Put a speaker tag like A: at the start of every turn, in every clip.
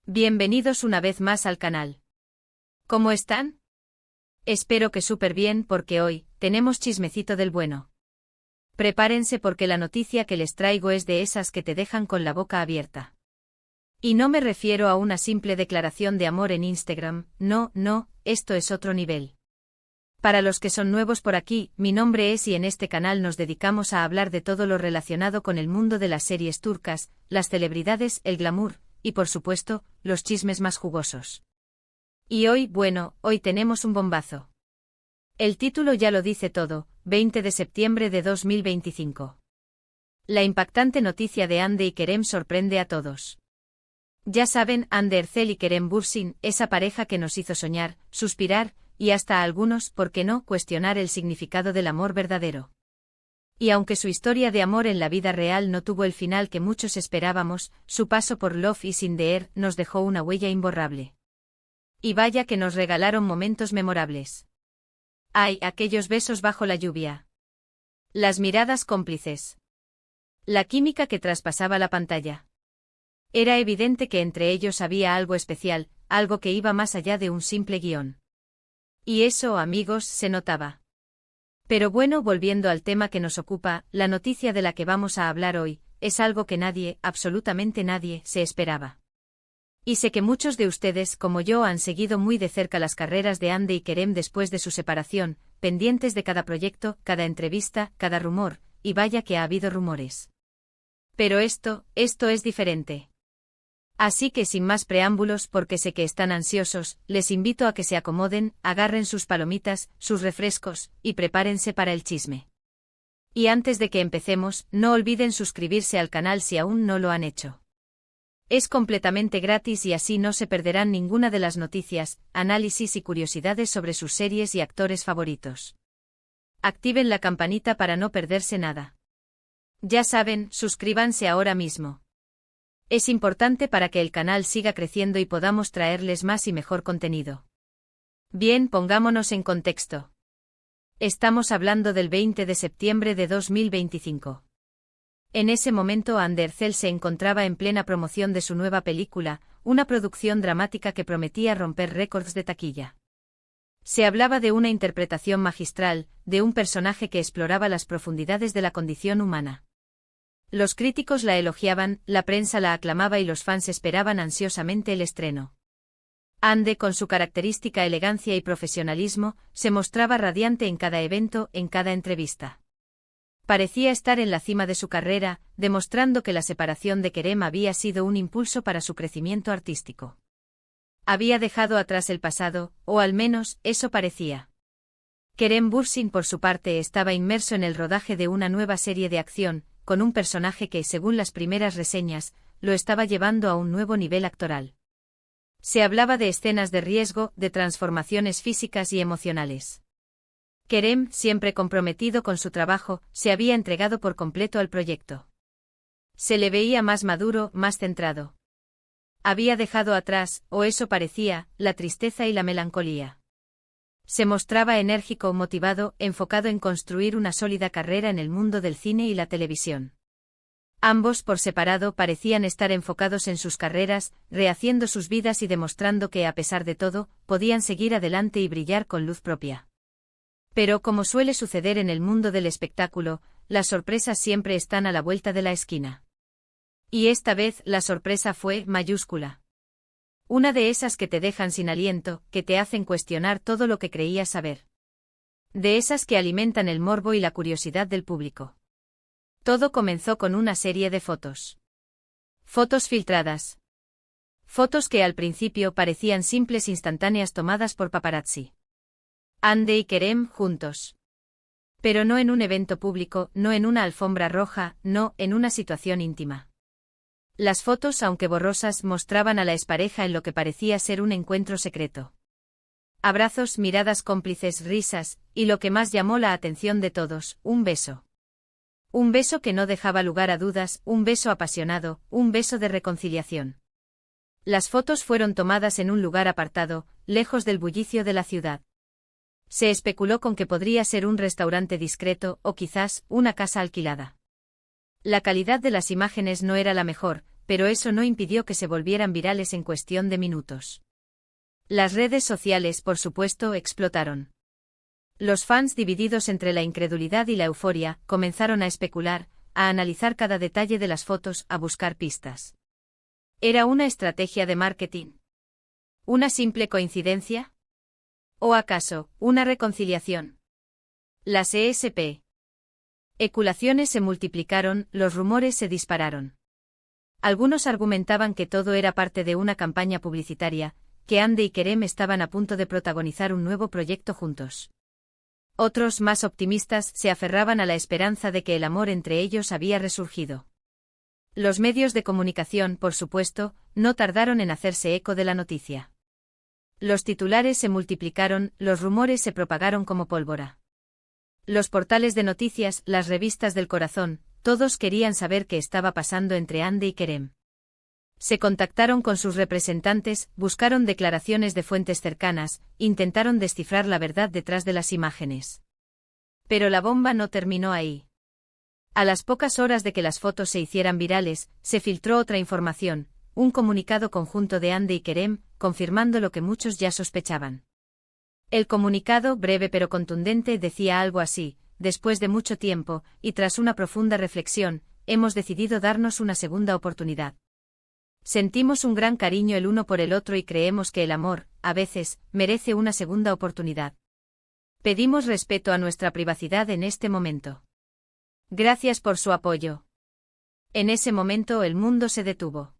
A: Bienvenidos una vez más al canal. ¿Cómo están? Espero que súper bien porque hoy tenemos chismecito del bueno. Prepárense porque la noticia que les traigo es de esas que te dejan con la boca abierta. Y no me refiero a una simple declaración de amor en Instagram, no, esto es otro nivel. Para los que son nuevos por aquí, mi nombre es y en este canal nos dedicamos a hablar de todo lo relacionado con el mundo de las series turcas, las celebridades, el glamour, y por supuesto, los chismes más jugosos. Y hoy tenemos un bombazo. El título ya lo dice todo, 20 de septiembre de 2025. La impactante noticia de Hande y Kerem sorprende a todos. Ya saben, Hande Erçel y Kerem Bürsin, esa pareja que nos hizo soñar, suspirar, y hasta a algunos, ¿por qué no?, cuestionar el significado del amor verdadero. Y aunque su historia de amor en la vida real no tuvo el final que muchos esperábamos, su paso por Love is in the Air nos dejó una huella imborrable. Y vaya que nos regalaron momentos memorables. ¡Ay, aquellos besos bajo la lluvia! Las miradas cómplices. La química que traspasaba la pantalla. Era evidente que entre ellos había algo especial, algo que iba más allá de un simple guión. Y eso, amigos, se notaba. Pero bueno, volviendo al tema que nos ocupa, la noticia de la que vamos a hablar hoy, es algo que nadie, absolutamente nadie, se esperaba. Y sé que muchos de ustedes, como yo, han seguido muy de cerca las carreras de Hande y Kerem después de su separación, pendientes de cada proyecto, cada entrevista, cada rumor, y vaya que ha habido rumores. Pero esto es diferente. Así que sin más preámbulos, porque sé que están ansiosos, les invito a que se acomoden, agarren sus palomitas, sus refrescos, y prepárense para el chisme. Y antes de que empecemos, no olviden suscribirse al canal si aún no lo han hecho. Es completamente gratis y así no se perderán ninguna de las noticias, análisis y curiosidades sobre sus series y actores favoritos. Activen la campanita para no perderse nada. Ya saben, suscríbanse ahora mismo. Es importante para que el canal siga creciendo y podamos traerles más y mejor contenido. Bien, pongámonos en contexto. Estamos hablando del 20 de septiembre de 2025. En ese momento Hande Erçel se encontraba en plena promoción de su nueva película, una producción dramática que prometía romper récords de taquilla. Se hablaba de una interpretación magistral, de un personaje que exploraba las profundidades de la condición humana. Los críticos la elogiaban, la prensa la aclamaba y los fans esperaban ansiosamente el estreno. Hande, con su característica elegancia y profesionalismo, se mostraba radiante en cada evento, en cada entrevista. Parecía estar en la cima de su carrera, demostrando que la separación de Kerem había sido un impulso para su crecimiento artístico. Había dejado atrás el pasado, o al menos, eso parecía. Kerem Bürsin, por su parte, estaba inmerso en el rodaje de una nueva serie de acción, con un personaje que, según las primeras reseñas, lo estaba llevando a un nuevo nivel actoral. Se hablaba de escenas de riesgo, de transformaciones físicas y emocionales. Kerem, siempre comprometido con su trabajo, se había entregado por completo al proyecto. Se le veía más maduro, más centrado. Había dejado atrás, o eso parecía, la tristeza y la melancolía. Se mostraba enérgico, motivado, enfocado en construir una sólida carrera en el mundo del cine y la televisión. Ambos por separado parecían estar enfocados en sus carreras, rehaciendo sus vidas y demostrando que, a pesar de todo, podían seguir adelante y brillar con luz propia. Pero como suele suceder en el mundo del espectáculo, las sorpresas siempre están a la vuelta de la esquina. Y esta vez la sorpresa fue mayúscula. Una de esas que te dejan sin aliento, que te hacen cuestionar todo lo que creías saber. De esas que alimentan el morbo y la curiosidad del público. Todo comenzó con una serie de fotos. Fotos filtradas. Fotos que al principio parecían simples instantáneas tomadas por paparazzi. Hande y Kerem juntos. Pero no en un evento público, no en una alfombra roja, no, en una situación íntima. Las fotos, aunque borrosas, mostraban a la expareja en lo que parecía ser un encuentro secreto. Abrazos, miradas cómplices, risas, y lo que más llamó la atención de todos, un beso. Un beso que no dejaba lugar a dudas, un beso apasionado, un beso de reconciliación. Las fotos fueron tomadas en un lugar apartado, lejos del bullicio de la ciudad. Se especuló con que podría ser un restaurante discreto o quizás una casa alquilada. La calidad de las imágenes no era la mejor, pero eso no impidió que se volvieran virales en cuestión de minutos. Las redes sociales, por supuesto, explotaron. Los fans, divididos entre la incredulidad y la euforia, comenzaron a especular, a analizar cada detalle de las fotos, a buscar pistas. ¿Era una estrategia de marketing? ¿Una simple coincidencia? ¿O acaso, una reconciliación? Las especulaciones se multiplicaron, los rumores se dispararon. Algunos argumentaban que todo era parte de una campaña publicitaria, que Hande y Kerem estaban a punto de protagonizar un nuevo proyecto juntos. Otros, más optimistas, se aferraban a la esperanza de que el amor entre ellos había resurgido. Los medios de comunicación, por supuesto, no tardaron en hacerse eco de la noticia. Los titulares se multiplicaron, los rumores se propagaron como pólvora. Los portales de noticias, las revistas del corazón, todos querían saber qué estaba pasando entre Hande y Kerem. Se contactaron con sus representantes, buscaron declaraciones de fuentes cercanas, intentaron descifrar la verdad detrás de las imágenes. Pero la bomba no terminó ahí. A las pocas horas de que las fotos se hicieran virales, se filtró otra información, un comunicado conjunto de Hande y Kerem, confirmando lo que muchos ya sospechaban. El comunicado, breve pero contundente, decía algo así: después de mucho tiempo, y tras una profunda reflexión, hemos decidido darnos una segunda oportunidad. Sentimos un gran cariño el uno por el otro y creemos que el amor, a veces, merece una segunda oportunidad. Pedimos respeto a nuestra privacidad en este momento. Gracias por su apoyo. En ese momento el mundo se detuvo.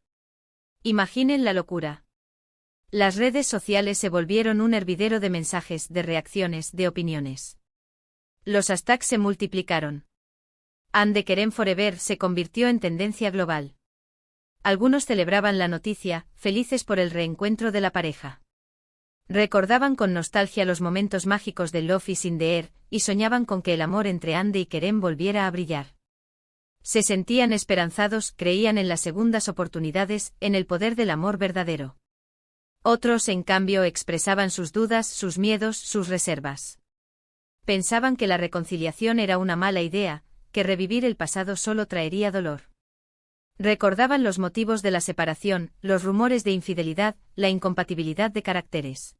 A: Imaginen la locura. Las redes sociales se volvieron un hervidero de mensajes, de reacciones, de opiniones. Los hashtags se multiplicaron. Hande Kerem Forever se convirtió en tendencia global. Algunos celebraban la noticia, felices por el reencuentro de la pareja. Recordaban con nostalgia los momentos mágicos de Love is in the Air, y soñaban con que el amor entre Hande y Kerem volviera a brillar. Se sentían esperanzados, creían en las segundas oportunidades, en el poder del amor verdadero. Otros, en cambio, expresaban sus dudas, sus miedos, sus reservas. Pensaban que la reconciliación era una mala idea, que revivir el pasado solo traería dolor. Recordaban los motivos de la separación, los rumores de infidelidad, la incompatibilidad de caracteres.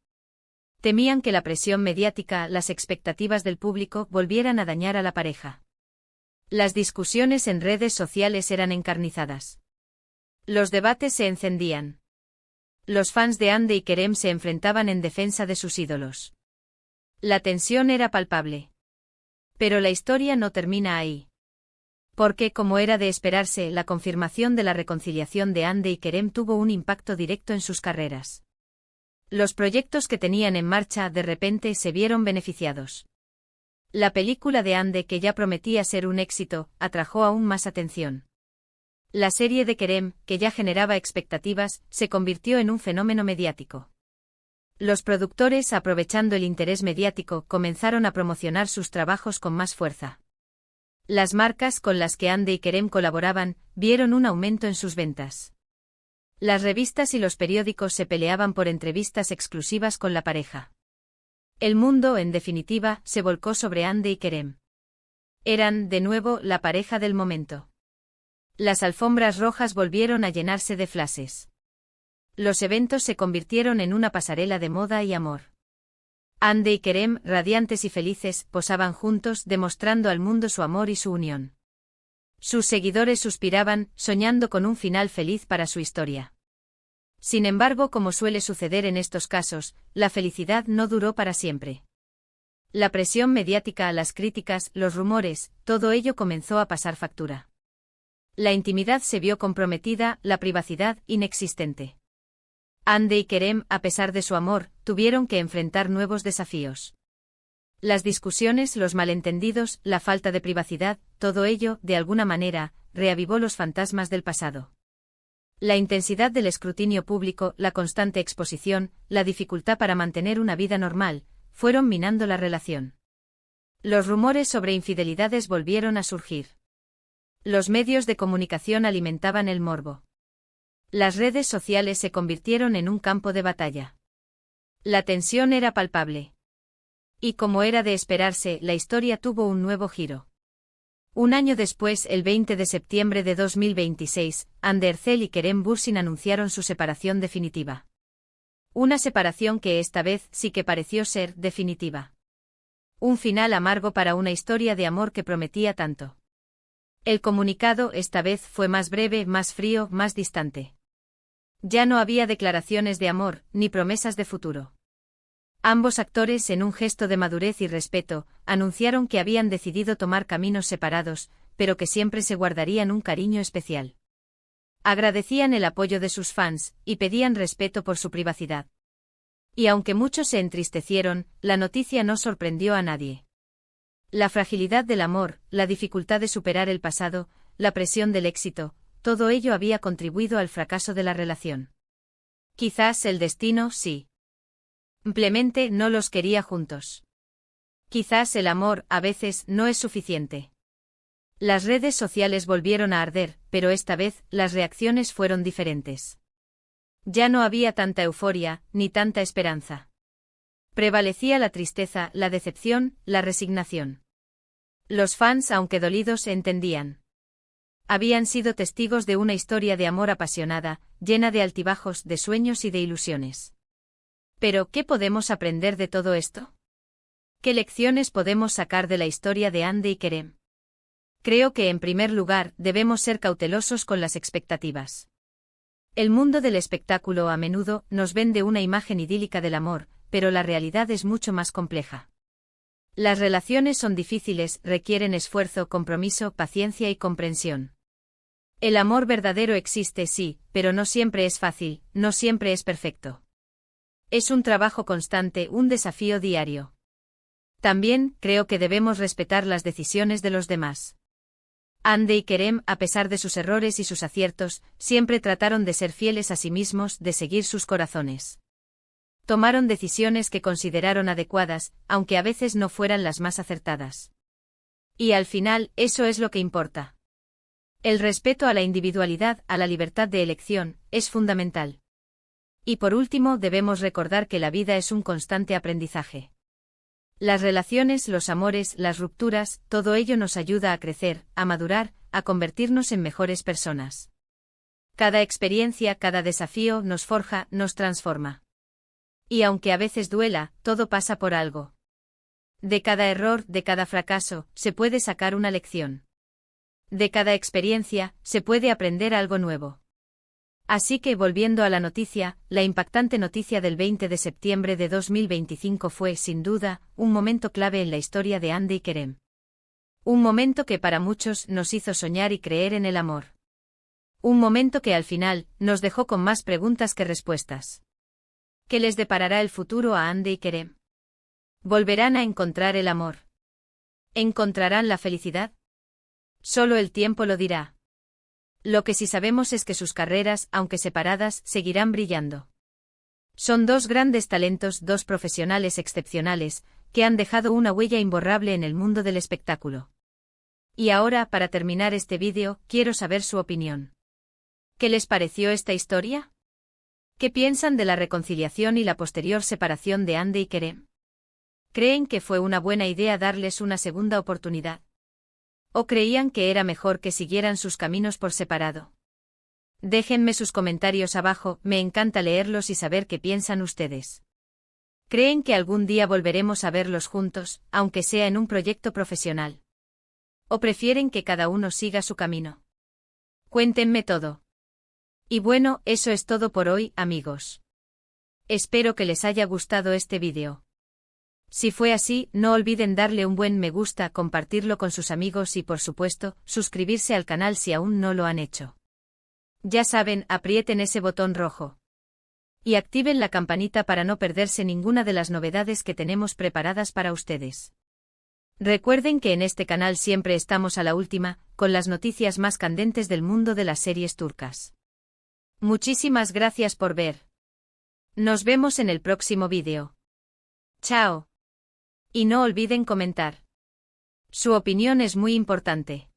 A: Temían que la presión mediática, las expectativas del público volvieran a dañar a la pareja. Las discusiones en redes sociales eran encarnizadas. Los debates se encendían. Los fans de Hande y Kerem se enfrentaban en defensa de sus ídolos. La tensión era palpable. Pero la historia no termina ahí. Porque, como era de esperarse, la confirmación de la reconciliación de Hande y Kerem tuvo un impacto directo en sus carreras. Los proyectos que tenían en marcha de repente se vieron beneficiados. La película de Hande, que ya prometía ser un éxito, atrajo aún más atención. La serie de Kerem, que ya generaba expectativas, se convirtió en un fenómeno mediático. Los productores, aprovechando el interés mediático, comenzaron a promocionar sus trabajos con más fuerza. Las marcas con las que Hande y Kerem colaboraban, vieron un aumento en sus ventas. Las revistas y los periódicos se peleaban por entrevistas exclusivas con la pareja. El mundo, en definitiva, se volcó sobre Hande y Kerem. Eran, de nuevo, la pareja del momento. Las alfombras rojas volvieron a llenarse de flashes. Los eventos se convirtieron en una pasarela de moda y amor. Hande y Kerem, radiantes y felices, posaban juntos, demostrando al mundo su amor y su unión. Sus seguidores suspiraban, soñando con un final feliz para su historia. Sin embargo, como suele suceder en estos casos, la felicidad no duró para siempre. La presión mediática, las críticas, los rumores, todo ello comenzó a pasar factura. La intimidad se vio comprometida, la privacidad inexistente. Hande y Kerem, a pesar de su amor, tuvieron que enfrentar nuevos desafíos. Las discusiones, los malentendidos, la falta de privacidad, todo ello, de alguna manera, reavivó los fantasmas del pasado. La intensidad del escrutinio público, la constante exposición, la dificultad para mantener una vida normal, fueron minando la relación. Los rumores sobre infidelidades volvieron a surgir. Los medios de comunicación alimentaban el morbo. Las redes sociales se convirtieron en un campo de batalla. La tensión era palpable. Y como era de esperarse, la historia tuvo un nuevo giro. Un año después, el 20 de septiembre de 2026, Hande Erçel y Kerem Bürsin anunciaron su separación definitiva. Una separación que esta vez sí que pareció ser definitiva. Un final amargo para una historia de amor que prometía tanto. El comunicado esta vez fue más breve, más frío, más distante. Ya no había declaraciones de amor, ni promesas de futuro. Ambos actores, en un gesto de madurez y respeto, anunciaron que habían decidido tomar caminos separados, pero que siempre se guardarían un cariño especial. Agradecían el apoyo de sus fans, y pedían respeto por su privacidad. Y aunque muchos se entristecieron, la noticia no sorprendió a nadie. La fragilidad del amor, la dificultad de superar el pasado, la presión del éxito, todo ello había contribuido al fracaso de la relación. Quizás el destino, sí. Simplemente no los quería juntos. Quizás el amor, a veces, no es suficiente. Las redes sociales volvieron a arder, pero esta vez, las reacciones fueron diferentes. Ya no había tanta euforia, ni tanta esperanza. Prevalecía la tristeza, la decepción, la resignación. Los fans, aunque dolidos, entendían. Habían sido testigos de una historia de amor apasionada, llena de altibajos, de sueños y de ilusiones. Pero, ¿qué podemos aprender de todo esto? ¿Qué lecciones podemos sacar de la historia de Hande y Kerem? Creo que, en primer lugar, debemos ser cautelosos con las expectativas. El mundo del espectáculo a menudo nos vende una imagen idílica del amor, pero la realidad es mucho más compleja. Las relaciones son difíciles, requieren esfuerzo, compromiso, paciencia y comprensión. El amor verdadero existe, sí, pero no siempre es fácil, no siempre es perfecto. Es un trabajo constante, un desafío diario. También, creo que debemos respetar las decisiones de los demás. Hande y Kerem, a pesar de sus errores y sus aciertos, siempre trataron de ser fieles a sí mismos, de seguir sus corazones. Tomaron decisiones que consideraron adecuadas, aunque a veces no fueran las más acertadas. Y al final, eso es lo que importa. El respeto a la individualidad, a la libertad de elección, es fundamental. Y por último, debemos recordar que la vida es un constante aprendizaje. Las relaciones, los amores, las rupturas, todo ello nos ayuda a crecer, a madurar, a convertirnos en mejores personas. Cada experiencia, cada desafío nos forja, nos transforma. Y aunque a veces duela, todo pasa por algo. De cada error, de cada fracaso, se puede sacar una lección. De cada experiencia, se puede aprender algo nuevo. Así que, volviendo a la noticia, la impactante noticia del 20 de septiembre de 2025 fue, sin duda, un momento clave en la historia de Hande y Kerem. Un momento que para muchos nos hizo soñar y creer en el amor. Un momento que al final, nos dejó con más preguntas que respuestas. ¿Qué les deparará el futuro a Hande y Kerem? ¿Volverán a encontrar el amor? ¿Encontrarán la felicidad? Solo el tiempo lo dirá. Lo que sí sabemos es que sus carreras, aunque separadas, seguirán brillando. Son dos grandes talentos, dos profesionales excepcionales, que han dejado una huella imborrable en el mundo del espectáculo. Y ahora, para terminar este vídeo, quiero saber su opinión. ¿Qué les pareció esta historia? ¿Qué piensan de la reconciliación y la posterior separación de Hande y Kerem? ¿Creen que fue una buena idea darles una segunda oportunidad? ¿O creían que era mejor que siguieran sus caminos por separado? Déjenme sus comentarios abajo, me encanta leerlos y saber qué piensan ustedes. ¿Creen que algún día volveremos a verlos juntos, aunque sea en un proyecto profesional? ¿O prefieren que cada uno siga su camino? Cuéntenme todo. Y bueno, eso es todo por hoy, amigos. Espero que les haya gustado este vídeo. Si fue así, no olviden darle un buen me gusta, compartirlo con sus amigos y por supuesto, suscribirse al canal si aún no lo han hecho. Ya saben, aprieten ese botón rojo. Y activen la campanita para no perderse ninguna de las novedades que tenemos preparadas para ustedes. Recuerden que en este canal siempre estamos a la última, con las noticias más candentes del mundo de las series turcas. Muchísimas gracias por ver. Nos vemos en el próximo vídeo. Chao. Y no olviden comentar. Su opinión es muy importante.